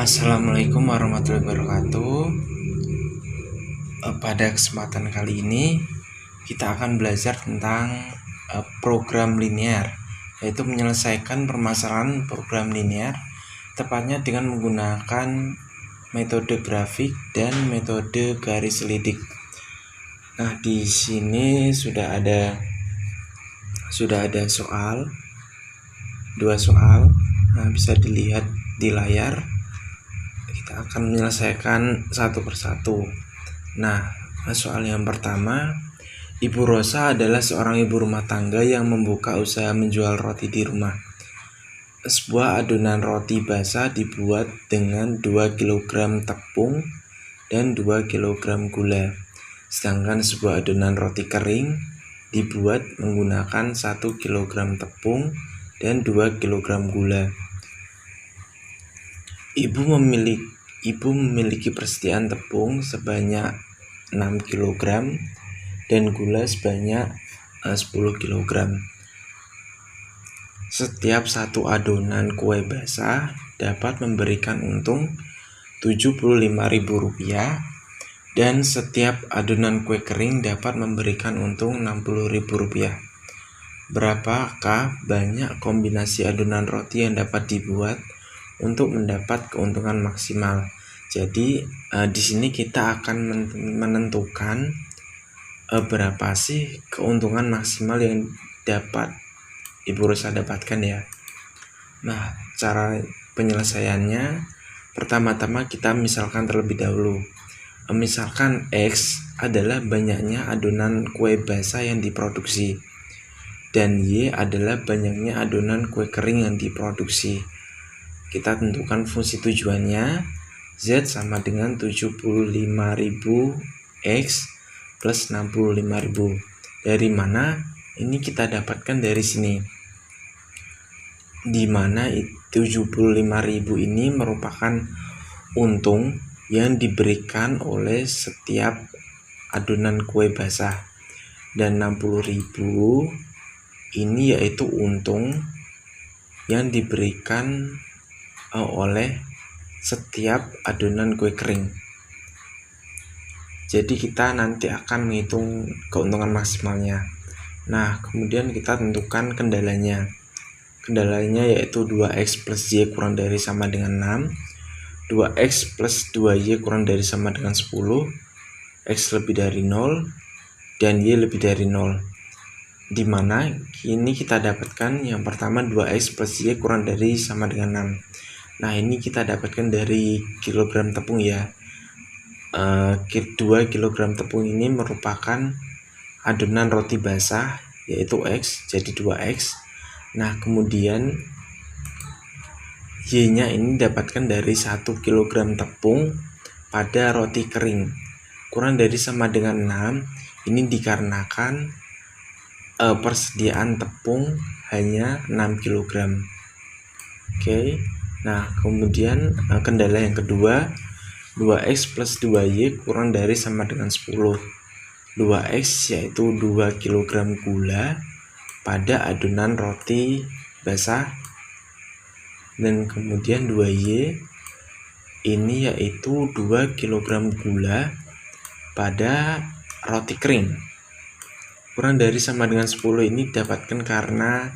Assalamualaikum warahmatullahi wabarakatuh. Pada kesempatan kali ini kita akan belajar tentang program linear, yaitu menyelesaikan permasalahan program linear tepatnya dengan menggunakan metode grafik dan metode garis lidik. Nah, di sini sudah ada dua soal. Nah, bisa dilihat di layar. Kita akan menyelesaikan satu persatu. Nah, soal yang pertama, Ibu Rosa adalah seorang ibu rumah tangga yang membuka usaha menjual roti di rumah. Sebuah adonan roti basah dibuat dengan 2 kg tepung dan 2 kg gula. Sedangkan sebuah adonan roti kering dibuat menggunakan 1 kg tepung dan 2 kg gula. Ibu memiliki persediaan tepung sebanyak 6 kg dan gula sebanyak 10 kg. Setiap satu adonan kue basah dapat memberikan untung Rp75.000 dan setiap adonan kue kering dapat memberikan untung Rp60.000. Berapakah banyak kombinasi adonan roti yang dapat dibuat untuk mendapat keuntungan maksimal? Jadi di sini kita akan menentukan berapa sih keuntungan maksimal yang dapat Ibu Rosa dapatkan ya. Nah, cara penyelesaiannya pertama-tama kita misalkan terlebih dahulu. Misalkan X adalah banyaknya adonan kue basah yang diproduksi dan Y adalah banyaknya adonan kue kering yang diproduksi. Kita tentukan fungsi tujuannya. Z sama dengan 75.000 X plus 65.000. Dari mana? Ini kita dapatkan dari sini, di mana 75.000 ini merupakan untung yang diberikan oleh setiap adonan kue basah, dan 60.000 ini yaitu untung yang diberikan oleh setiap adonan kue kering. Jadi kita nanti akan menghitung keuntungan maksimalnya. Nah, kemudian kita tentukan kendalanya. Kendalanya yaitu 2x plus y kurang dari sama dengan 6, 2x plus 2y kurang dari sama dengan 10, x lebih dari 0, dan y lebih dari 0. Di mana ini kita dapatkan yang pertama 2x plus y kurang dari sama dengan 6. Nah, ini kita dapatkan dari kilogram tepung ya. 2 kg tepung ini merupakan adonan roti basah yaitu X, jadi 2X. Nah, kemudian Y-nya ini dapatkan dari 1 kg tepung pada roti kering kurang dari sama dengan 6. Ini dikarenakan persediaan tepung hanya 6 kg. Oke. Nah, kemudian kendala yang kedua, 2x plus 2y kurang dari sama dengan 10. 2x yaitu 2 kg gula pada adonan roti basah, dan kemudian 2y ini yaitu 2 kg gula pada roti kering kurang dari sama dengan 10. Ini didapatkan karena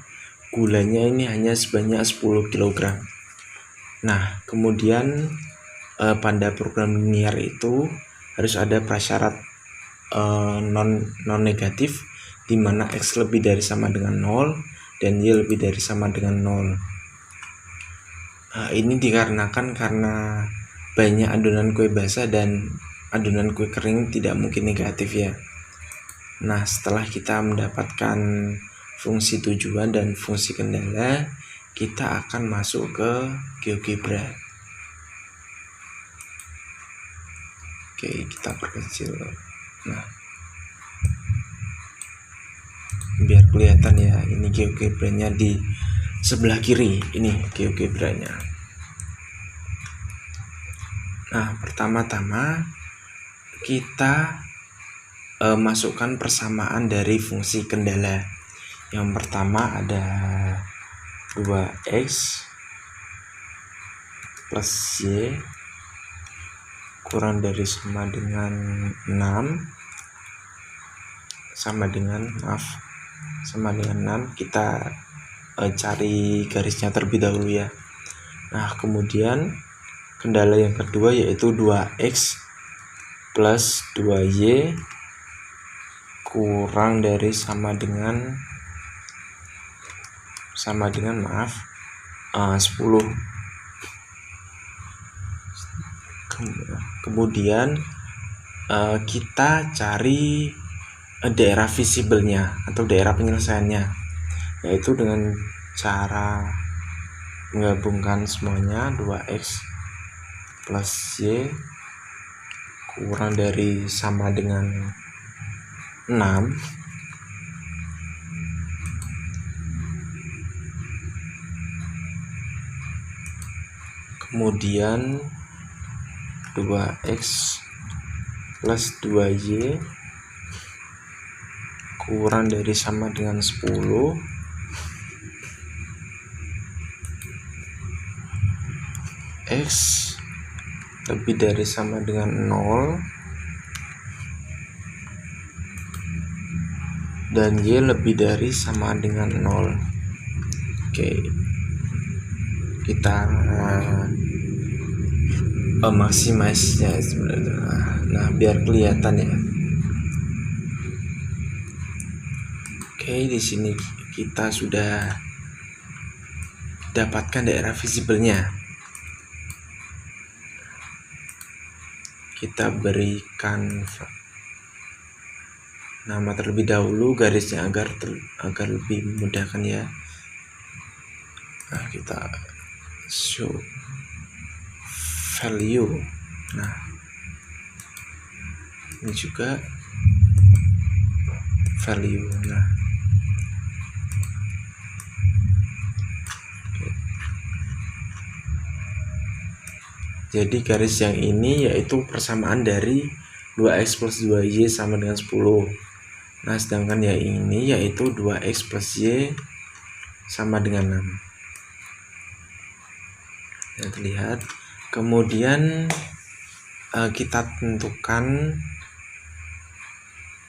gulanya ini hanya sebanyak 10 kg. Nah, kemudian pada program linear itu harus ada prasyarat non negatif, di mana X lebih dari sama dengan 0 dan Y lebih dari sama dengan 0. Ini dikarenakan karena banyak adonan kue basah dan adonan kue kering tidak mungkin negatif ya. Nah, setelah kita mendapatkan fungsi tujuan dan fungsi kendala, kita akan masuk ke GeoGebra. Oke, kita perkecil. Nah, biar kelihatan ya, ini GeoGebra-nya di sebelah kiri. Ini GeoGebra-nya. Nah, pertama-tama kita masukkan persamaan dari fungsi kendala. Yang pertama ada 2x plus Y kurang dari sama dengan 6 sama dengan 6. Kita cari garisnya terlebih dahulu ya. Nah, kemudian kendala yang kedua yaitu 2x plus 2y kurang dari sama dengan 10. Kemudian kita cari daerah visibelnya atau daerah penyelesaiannya, yaitu dengan cara menggabungkan semuanya. 2x plus y kurang dari sama dengan 6 kemudian 2x plus 2y kurang dari sama dengan 10 x lebih dari sama dengan 0 dan y lebih dari sama dengan 0. Oke, kita maximize-nya sebenarnya. Nah, biar kelihatan ya. Oke, di sini kita sudah dapatkan daerah visibelnya. Kita berikan nama terlebih dahulu garisnya agar lebih memudahkan ya. Nah, kita show value. Nah, ini juga value. Nah, jadi garis yang ini yaitu persamaan dari 2x plus 2y sama dengan 10. Nah, sedangkan yang ini yaitu 2x plus y sama dengan 6. Ya, terlihat. Kemudian kita tentukan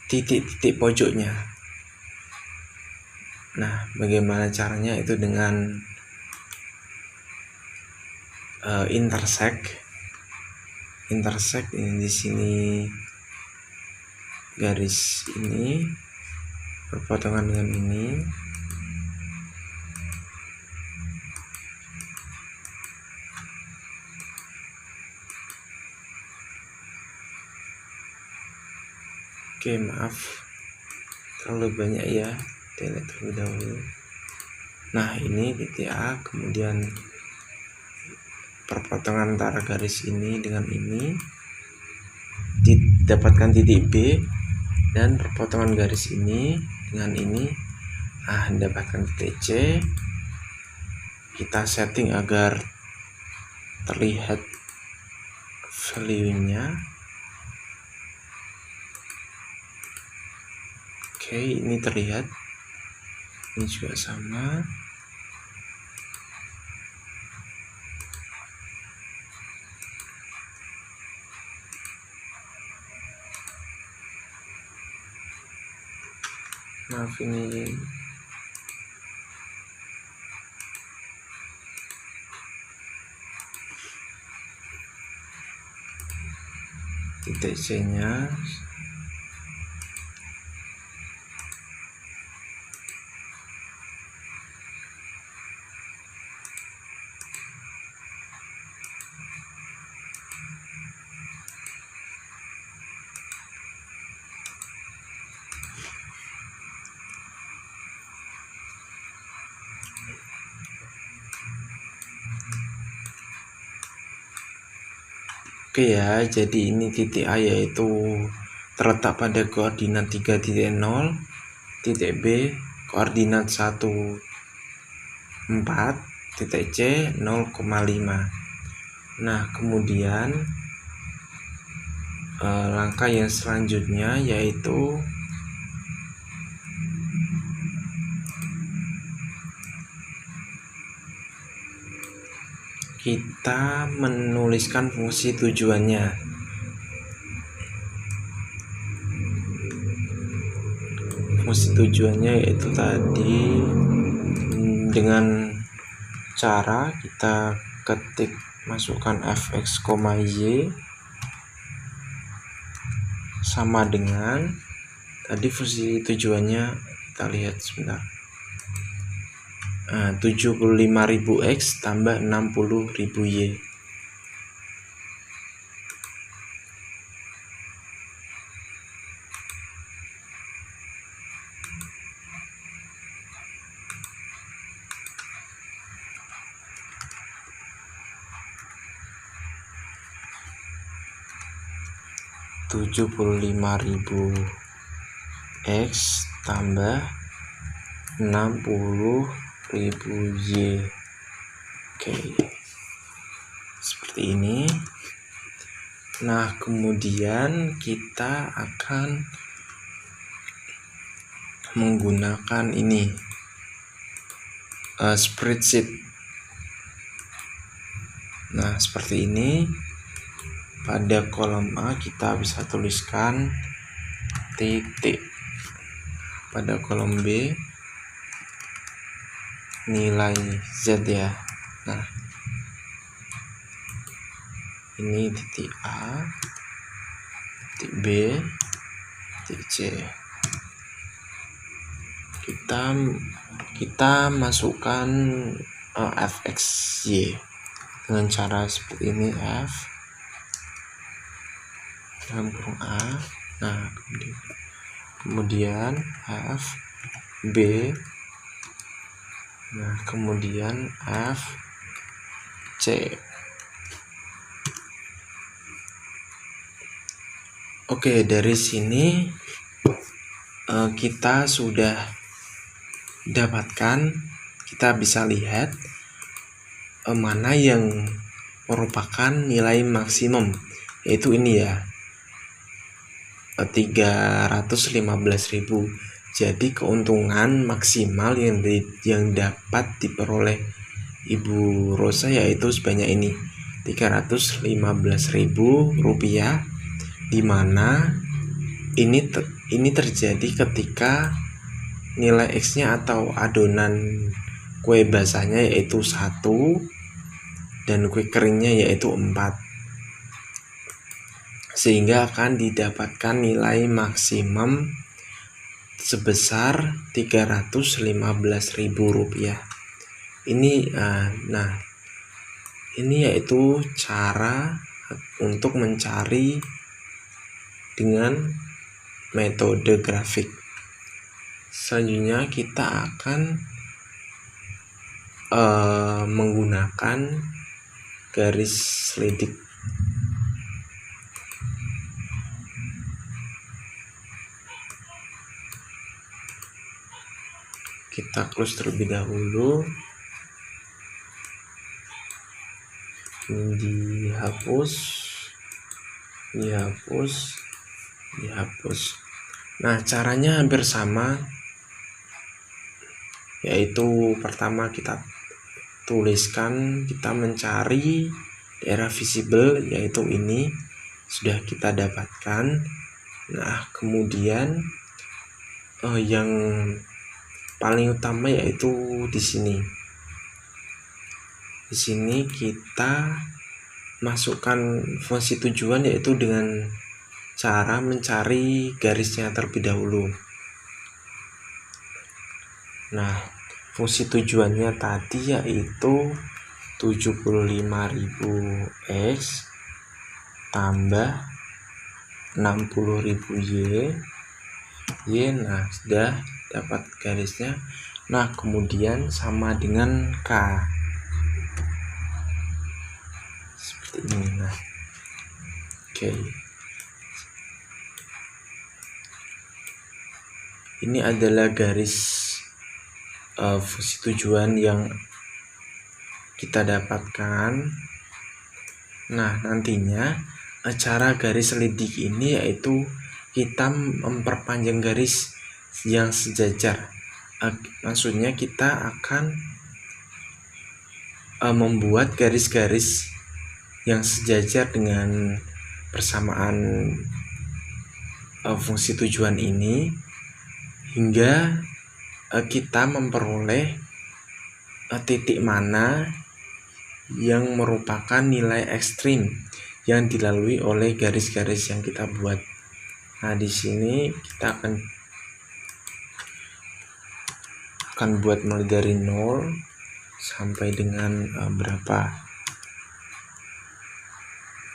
titik-titik pojoknya. Nah, bagaimana caranya? Itu dengan intersect ini di sini garis ini berpotongan dengan ini. Oke, maaf terlalu banyak ya, delete terlebih dahulu. Nah, ini titik A, kemudian perpotongan antara garis ini dengan ini, didapatkan titik B, dan perpotongan garis ini dengan ini mendapatkan titik C. Kita setting agar terlihat value-nya. Oke, ini terlihat. Ini juga sama. Maaf, ini titik C-nya. Oke ya, jadi ini titik A yaitu terletak pada koordinat 3.0, titik B koordinat 1,4, titik C 0,5. Nah, kemudian langkah yang selanjutnya yaitu kita menuliskan fungsi tujuannya. Fungsi tujuannya yaitu tadi dengan cara kita ketik masukkan fx, y sama dengan tadi fungsi tujuannya. Kita lihat sebentar. 75.000x tambah 60.000y. X tambah 60.000y. Oke, seperti ini. Nah, kemudian kita akan menggunakan ini spreadsheet. Nah, seperti ini. Pada kolom A kita bisa tuliskan titik. Pada kolom B nilai Z ya. Nah, ini titik A, titik B, titik C. Kita masukkan fx, y dengan cara seperti ini. F dalam kurung A. Nah, kemudian F B. Nah, kemudian F C. Oke, dari sini kita sudah dapatkan, kita bisa lihat mana yang merupakan nilai maksimum, yaitu ini ya, 315.000. Jadi keuntungan maksimal yang dapat diperoleh Ibu Rosa yaitu sebanyak ini, 315.000 rupiah, dimana ini terjadi ketika nilai X nya atau adonan kue basahnya yaitu 1 dan kue keringnya yaitu 4, sehingga akan didapatkan nilai maksimum sebesar 315.000 rupiah. Ini ini yaitu cara untuk mencari dengan metode grafik. Selanjutnya kita akan menggunakan garis selidik. Kita close terlebih dahulu. Ini dihapus. Nah, caranya hampir sama, yaitu pertama kita tuliskan, kita mencari daerah visible, yaitu ini sudah kita dapatkan. Nah, kemudian yang paling utama yaitu di sini. Di sini kita masukkan fungsi tujuan, yaitu dengan cara mencari garisnya terlebih dahulu. Nah, fungsi tujuannya tadi yaitu 75.000x tambah 60.000y. Nah, sudah dapat garisnya. Nah, kemudian sama dengan K seperti ini. Nah, oke. Ini adalah garis fungsi tujuan yang kita dapatkan. Nah, nantinya cara garis selidik ini yaitu kita memperpanjang garis yang sejajar. Maksudnya kita akan membuat garis-garis yang sejajar dengan persamaan fungsi tujuan ini hingga kita memperoleh titik mana yang merupakan nilai ekstrim yang dilalui oleh garis-garis yang kita buat. Nah, di sini kita akan buat mulai dari 0 sampai dengan berapa?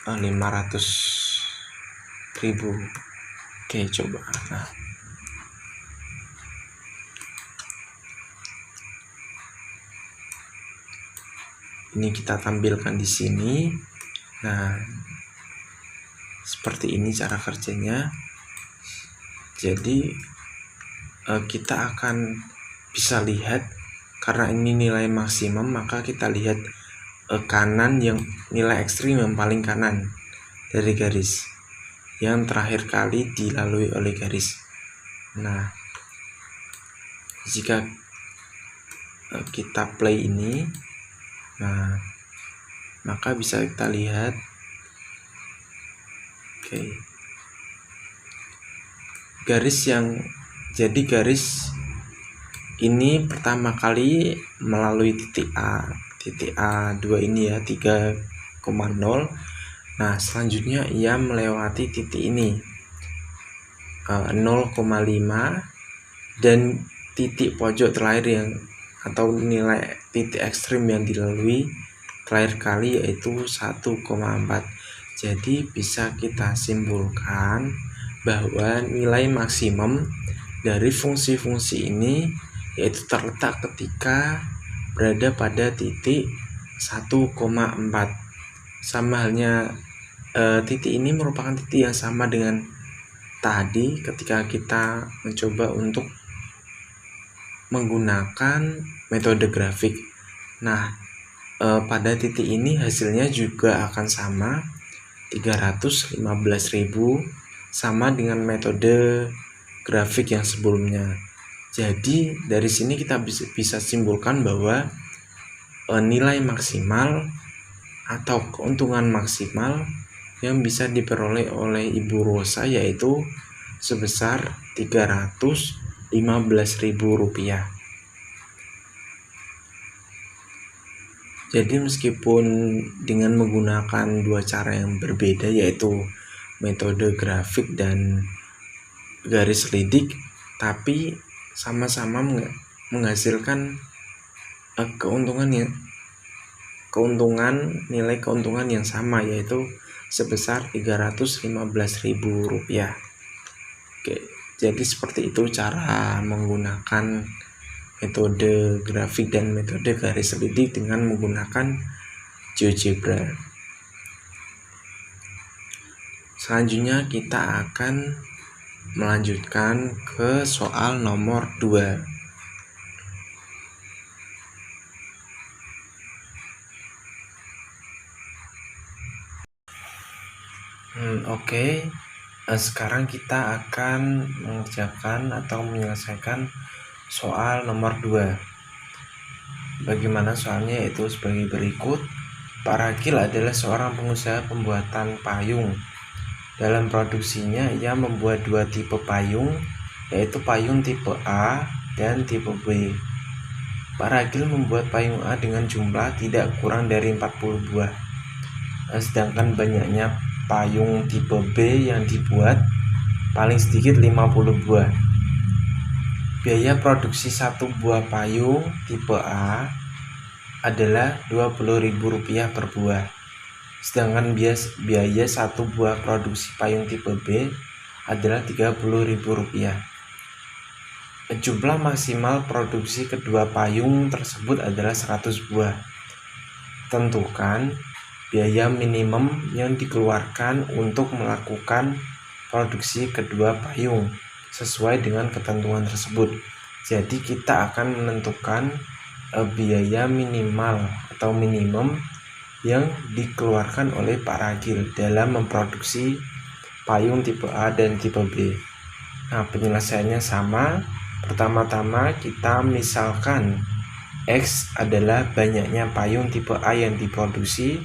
500.000. Oke, coba. Nah, ini kita tampilkan di sini. Nah, seperti ini cara kerjanya. Jadi kita akan bisa lihat, karena ini nilai maksimum, maka kita lihat kanan yang nilai ekstrim yang paling kanan dari garis yang terakhir kali dilalui oleh garis. Nah, jika kita play ini, nah, maka bisa kita lihat. Oke. Garis ini pertama kali melalui titik A2 ini ya, 3,0. Nah, selanjutnya ia melewati titik ini 0,5, dan titik pojok terakhir yang atau nilai titik ekstrim yang dilalui terakhir kali yaitu 1,4. Jadi bisa kita simpulkan bahwa nilai maksimum dari fungsi-fungsi ini yaitu terletak ketika berada pada titik 1,4. Sama halnya titik ini merupakan titik yang sama dengan tadi ketika kita mencoba untuk menggunakan metode grafik. Nah, pada titik ini hasilnya juga akan sama, 315.000, sama dengan metode grafik yang sebelumnya. Jadi dari sini kita bisa simpulkan bahwa nilai maksimal atau keuntungan maksimal yang bisa diperoleh oleh Ibu Rosa yaitu sebesar Rp315.000. Jadi meskipun dengan menggunakan dua cara yang berbeda yaitu metode grafik dan garis lidik, tapi sama-sama menghasilkan nilai keuntungan yang sama yaitu sebesar Rp315.000. Oke, jadi seperti itu cara menggunakan metode grafik dan metode garis lidik dengan menggunakan GeoGebra. Selanjutnya kita akan melanjutkan ke soal nomor 2. Oke. Sekarang kita akan mengerjakan atau menyelesaikan soal nomor 2. Bagaimana soalnya, yaitu sebagai berikut. Pak Ragil adalah seorang pengusaha pembuatan payung. Dalam produksinya ia membuat 2 tipe payung, yaitu payung tipe A dan tipe B. Pak Ragil membuat payung A dengan jumlah tidak kurang dari 40 buah, sedangkan banyaknya payung tipe B yang dibuat paling sedikit 50 buah. Biaya produksi 1 buah payung tipe A adalah Rp20.000 per buah, sedangkan biaya 1 buah produksi payung tipe B adalah Rp30.000. Jumlah maksimal produksi kedua payung tersebut adalah 100 buah. Tentukan biaya minimum yang dikeluarkan untuk melakukan produksi kedua payung sesuai dengan ketentuan tersebut. Jadi kita akan menentukan biaya minimal atau minimum yang dikeluarkan oleh Pak Ragil dalam memproduksi payung tipe A dan tipe B. Nah, penyelesaiannya sama. Pertama-tama kita misalkan X adalah banyaknya payung tipe A yang diproduksi,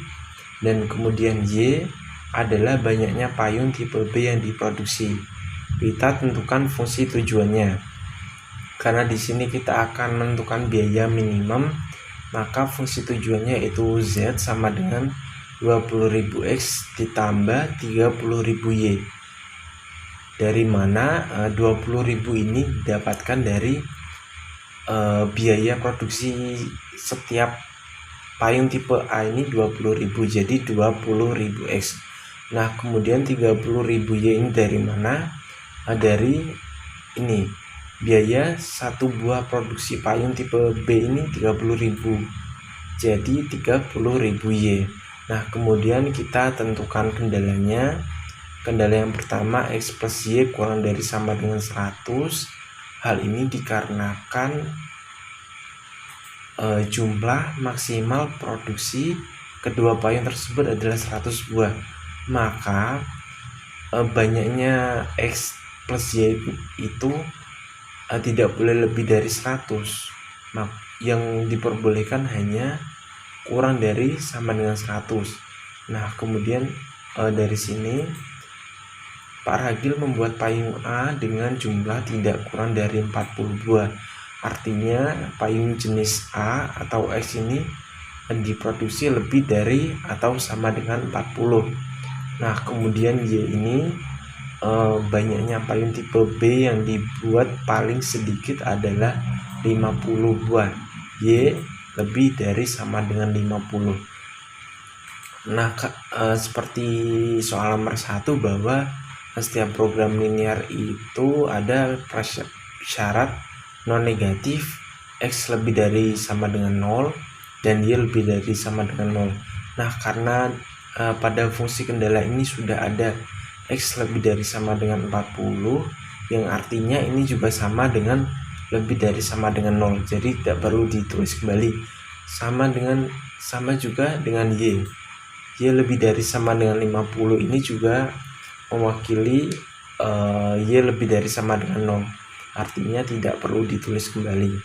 dan kemudian Y adalah banyaknya payung tipe B yang diproduksi. Kita tentukan fungsi tujuannya. Karena di sini kita akan menentukan biaya minimum, maka fungsi tujuannya itu Z sama dengan 20.000 X ditambah 30.000 Y. Dari mana 20.000 ini didapatkan dari biaya produksi setiap payung tipe A ini 20.000, jadi 20.000 X. Nah, kemudian 30.000 Y ini dari mana? Dari ini, biaya satu buah produksi payung tipe B ini 30.000, jadi 30.000 Y. Nah, kemudian kita tentukan kendalanya. Kendala yang pertama, X plus Y kurang dari sama dengan 100. Hal ini dikarenakan jumlah maksimal produksi kedua payung tersebut adalah 100 buah. Maka banyaknya X plus Y itu tidak boleh lebih dari 100. Yang diperbolehkan hanya kurang dari sama dengan 100. Nah, kemudian dari sini Pak Ragil membuat payung A dengan jumlah tidak kurang dari 40 buah. Artinya payung jenis A atau X ini diproduksi lebih dari atau sama dengan 40. Nah, kemudian Y ini banyaknya payung tipe B yang dibuat paling sedikit adalah 50 buah. Y lebih dari sama dengan 50. Nah, seperti soal nomor 1 bahwa setiap program linear itu ada syarat non negatif, X lebih dari sama dengan 0 dan Y lebih dari sama dengan 0. Nah, karena pada fungsi kendala ini sudah ada X lebih dari sama dengan 40, yang artinya ini juga sama dengan lebih dari sama dengan 0, jadi tidak perlu ditulis kembali. Sama juga dengan Y lebih dari sama dengan 50 ini juga mewakili Y lebih dari sama dengan 0, artinya tidak perlu ditulis kembali.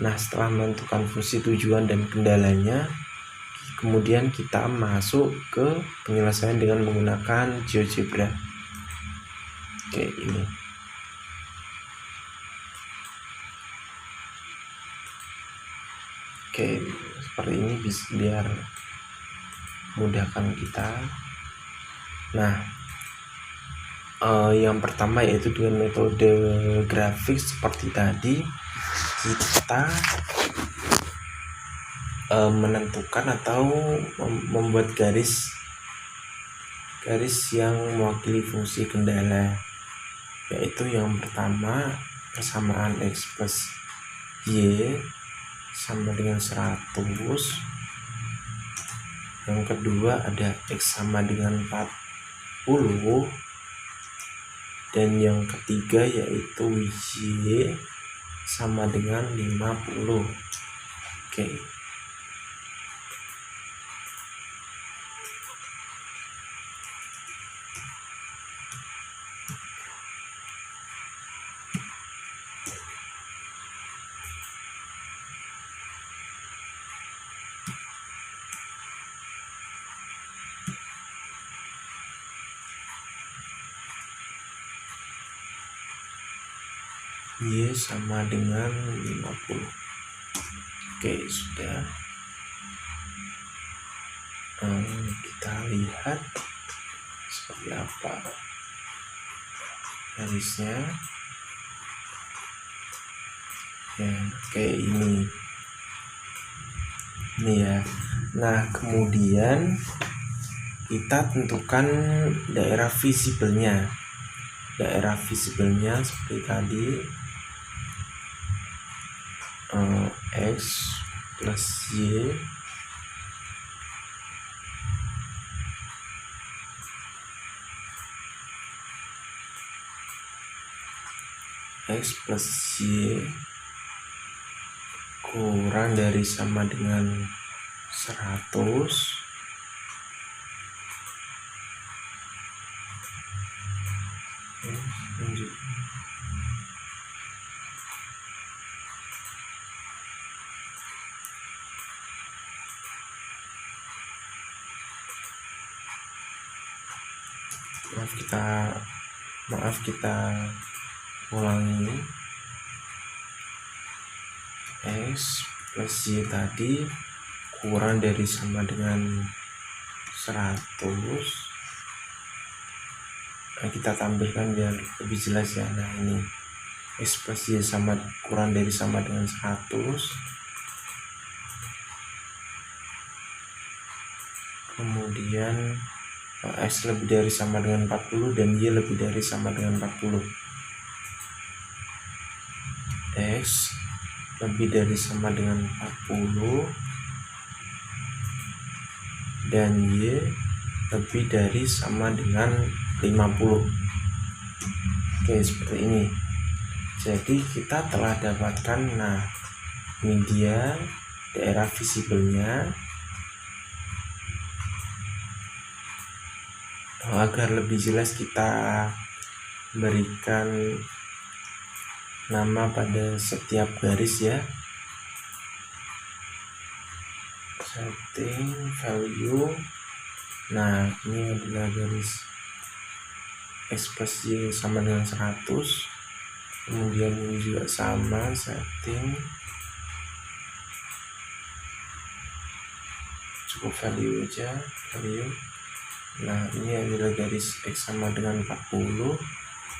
Nah, setelah menentukan fungsi tujuan dan kendalanya, kemudian kita masuk ke penyelesaian dengan menggunakan GeoGebra. Oke, ini seperti ini biar mudahkan kita. Nah, yang pertama yaitu dengan metode grafik seperti tadi, kita menentukan atau membuat garis yang mewakili fungsi kendala, yaitu yang pertama persamaan X plus Y sama dengan 100, yang kedua ada X sama dengan 40, dan yang ketiga yaitu Y sama dengan 50. Oke. Y sama dengan 50. Oke, sudah. Kita lihat seperti apa garisnya. Ya, kayak ini ya. Nah, kemudian kita tentukan daerah visibelnya. Daerah visibelnya seperti tadi, X plus Y X plus Y kurang dari sama dengan 100, maaf kita ulangi. X plus Y tadi kurang dari sama dengan 100. Nah, kita tampilkan biar lebih jelas ya. Nah, ini X plus Y kurang dari sama dengan 100. Kemudian X lebih dari sama dengan 40 dan Y lebih dari sama dengan 40. X lebih dari sama dengan 40 dan Y lebih dari sama dengan 50. Oke, seperti ini. Jadi kita telah dapatkan, nah ini dia daerah visibelnya. Agar lebih jelas kita berikan nama pada setiap garis ya. Setting value. Nah, ini adalah garis X plus Y sama dengan 100. Kemudian ini juga sama, setting. Cukup value aja, value. Nah, ini adalah garis X sama dengan 40.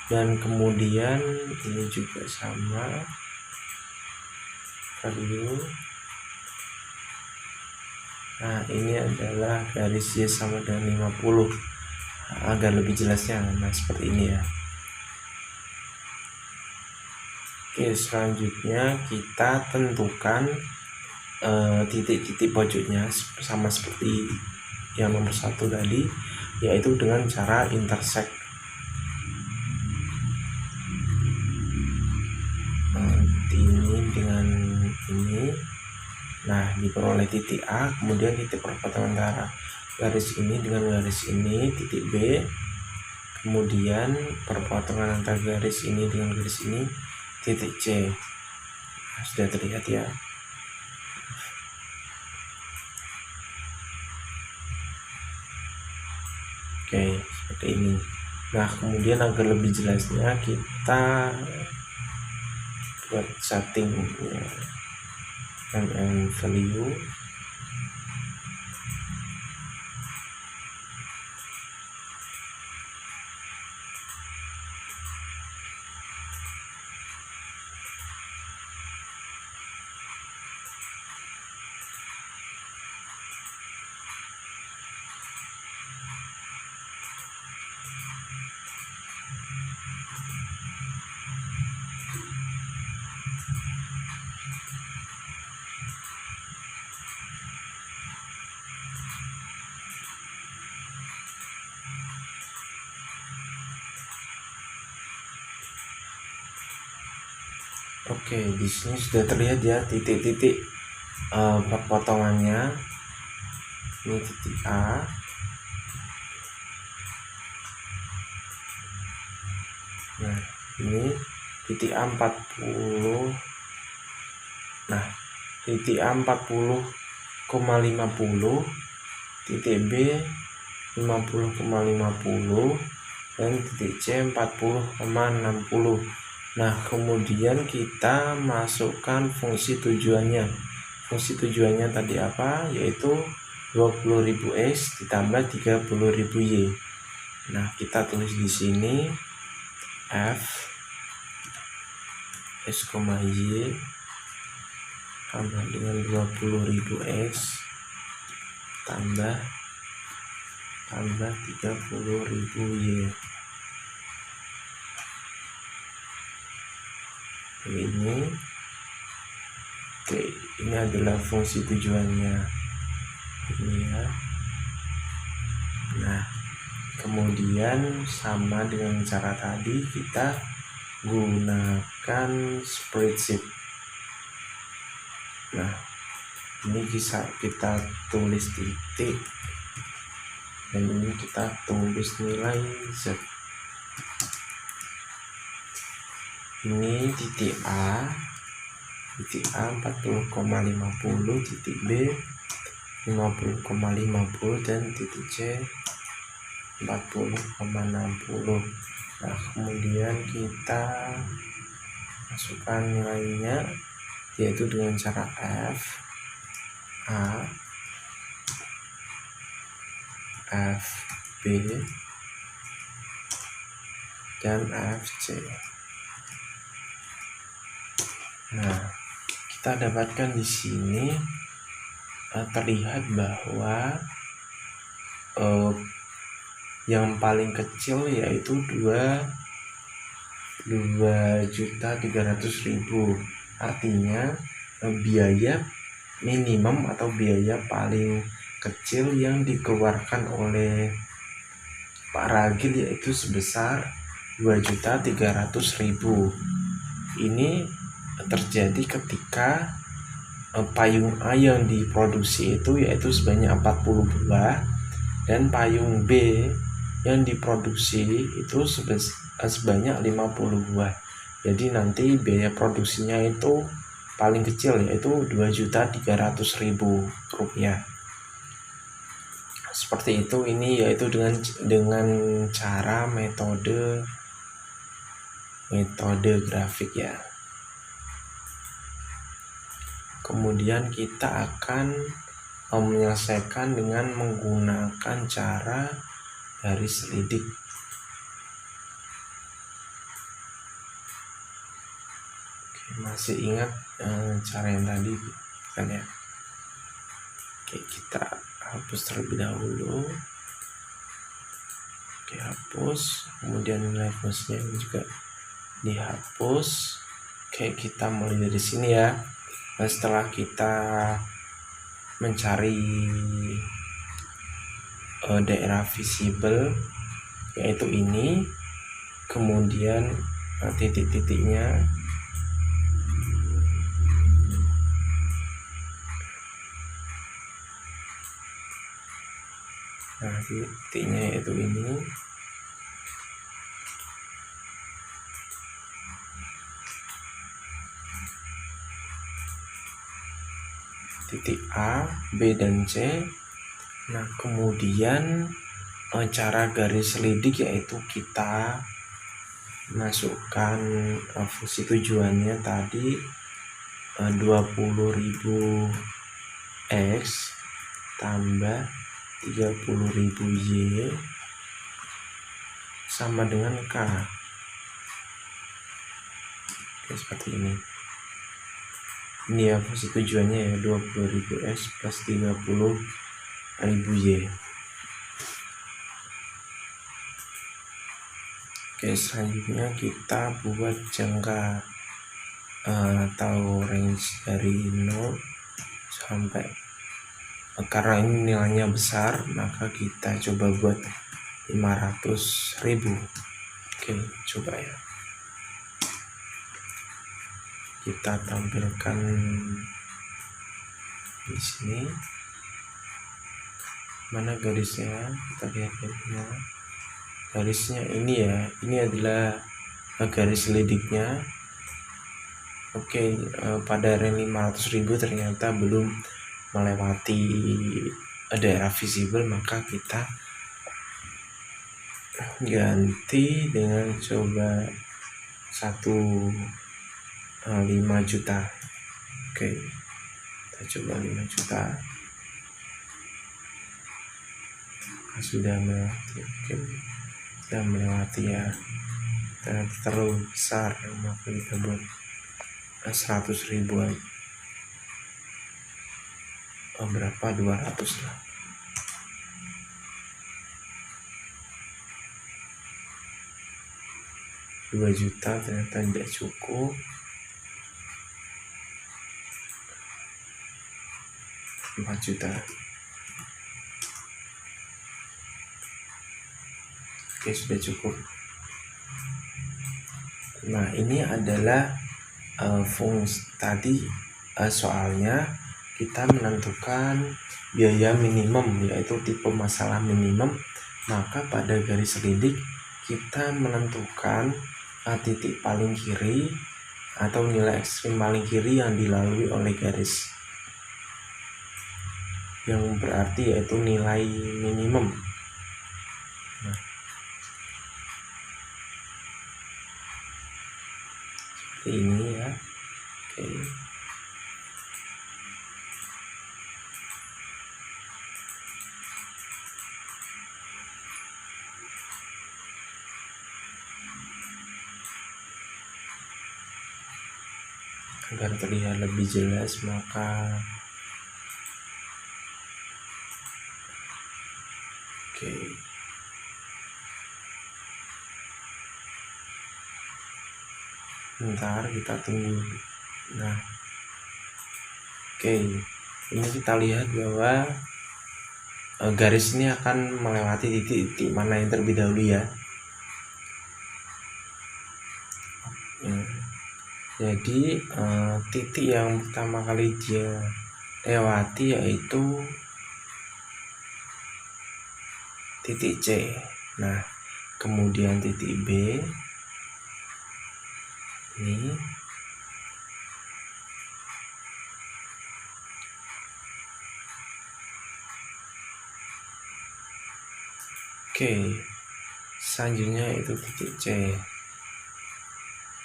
Dan kemudian ini juga sama, value. Nah, ini adalah garis Y sama dengan 50. Agar lebih jelasnya, nah seperti ini ya. Oke, selanjutnya kita tentukan titik-titik pojoknya sama seperti yang nomor 1 tadi, yaitu dengan cara intersect. Ini dengan ini. Nah, diperoleh titik A, kemudian titik perpotongan antara garis ini dengan garis ini, titik B. Kemudian perpotongan antara garis ini dengan garis ini, titik C. Nah, sudah terlihat ya. Oke, seperti ini. Nah, kemudian agar lebih jelasnya kita buat setting MM value. Oke, di sini sudah terlihat ya titik-titik perpotongannya. Ini titik A. Nah, ini titik A 40. Nah, titik A 40,50, titik B 50,50 dan titik C 40,60. Nah, kemudian kita masukkan fungsi tujuannya. Fungsi tujuannya tadi apa? Yaitu 20.000 X ditambah 30.000 Y. Nah, kita tulis di sini F X, Y tambah dengan 20.000 X tambah 30.000 Y. Ini adalah fungsi tujuannya ini ya. Nah, kemudian sama dengan cara tadi kita gunakan spreadsheet. Nah, ini bisa kita tulis titik dan ini kita tulis nilai Z. Ini titik A 40,50, titik B 50,50 dan titik C 40,60. Nah, kemudian kita masukkan nilainya, yaitu dengan cara F A, F B, dan FC. Nah, kita dapatkan di sini terlihat bahwa yang paling kecil yaitu 2.300.000. Artinya biaya minimum atau biaya paling kecil yang dikeluarkan oleh Pak Ragil yaitu sebesar 2.300.000. Ini terjadi ketika payung A yang diproduksi itu yaitu sebanyak 40 buah, dan payung B yang diproduksi itu sebanyak 50 buah. Jadi nanti biaya produksinya itu paling kecil yaitu 2.300.000 rupiah. Seperti itu. Ini yaitu dengan cara metode grafik ya. Kemudian kita akan menyelesaikan dengan menggunakan cara garis selidik. Oke, masih ingat cara yang tadi kan ya? Oke, kita hapus terlebih dahulu. Oke, hapus. Kemudian nilai plusnya juga dihapus. Oke, kita mulai dari sini ya. Nah, setelah kita mencari daerah visible yaitu ini, kemudian titik-titiknya titiknya yaitu ini. Titik A, B, dan C. Nah, kemudian cara garis selidik yaitu kita masukkan fungsi tujuannya tadi 20.000 X tambah 30.000 Y sama dengan K. Oke, seperti ini. Ini ya fungsi tujuannya ya, 20.000 X plus 30.000 Y. Oke, selanjutnya kita buat jangka atau range dari 0 sampai, karena ini nilainya besar maka kita coba buat 500.000. Oke, coba ya. Kita tampilkan di sini. Mana garisnya? Kita lihat garisnya. Garisnya ini ya. Ini adalah garis selidiknya. Oke, pada range 500.000 ternyata belum melewati daerah visible, maka kita ganti dengan coba 5 juta. Oke, kita coba 5 juta. Sudah melewati. Oke, sudah melewati ya. Ternyata terlalu besar, maka kita buat 100.000 aja. Berapa? 200 lah. Dua juta ternyata tidak cukup. 4 juta. Oke, sudah cukup. Nah, ini adalah fungsi tadi. Soalnya kita menentukan biaya minimum yaitu tipe masalah minimum, maka pada garis selidik kita menentukan titik paling kiri atau nilai ekstrim paling kiri yang dilalui oleh garis, yang berarti yaitu nilai minimum. Nah, seperti ini ya. Oke. Agar terlihat lebih jelas, maka oke. Bentar, kita tunggu. Nah, oke. Ini kita lihat bahwa garis ini akan melewati titik-titik mana yang terlebih dahulu ya. Jadi titik yang pertama kali dia lewati yaitu titik C. Nah, kemudian titik B ini, oke. Selanjutnya itu titik C,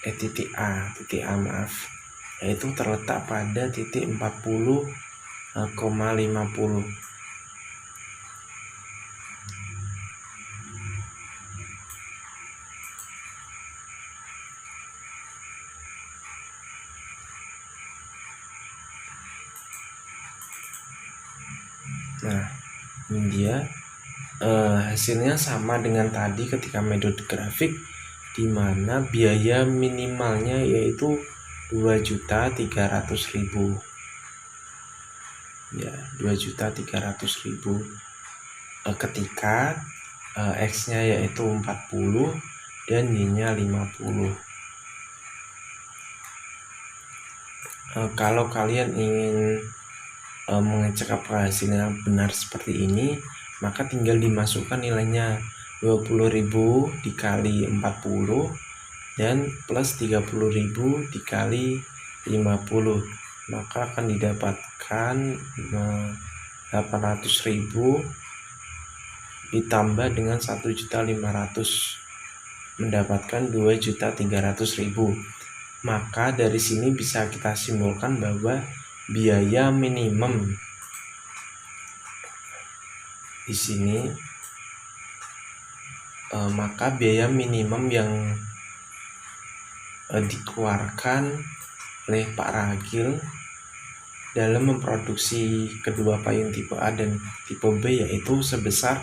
titik A maaf, yaitu terletak pada titik 40,50. Nah, ini dia. Hasilnya sama dengan tadi ketika metode grafik, di mana biaya minimalnya yaitu 2.300.000 ya, 2.300.000 ketika X nya yaitu 40 dan Y nya 50. Kalau kalian ingin mengecek apakah hasilnya benar seperti ini, maka tinggal dimasukkan nilainya 20.000 dikali 40 dan plus 30.000 dikali 50, maka akan didapatkan 800.000 ditambah dengan 1.500 mendapatkan 2.300.000. Maka dari sini bisa kita simpulkan bahwa biaya minimum di sini, maka biaya minimum yang dikeluarkan oleh Pak Ragil dalam memproduksi kedua payung tipe A dan tipe B yaitu sebesar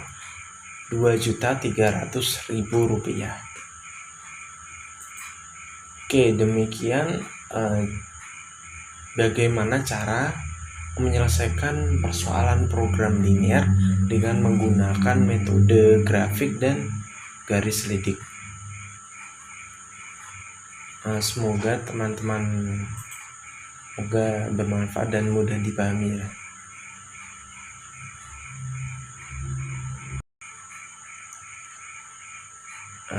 Rp2.300.000. Oke, demikian bagaimana cara menyelesaikan persoalan program linear dengan menggunakan metode grafik dan garis lidik. Semoga teman-teman bermanfaat dan mudah dipahami ya.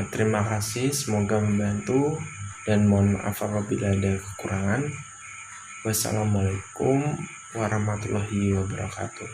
Terima kasih, semoga membantu dan mohon maaf apabila ada kekurangan. Wassalamualaikum warahmatullahi wabarakatuh.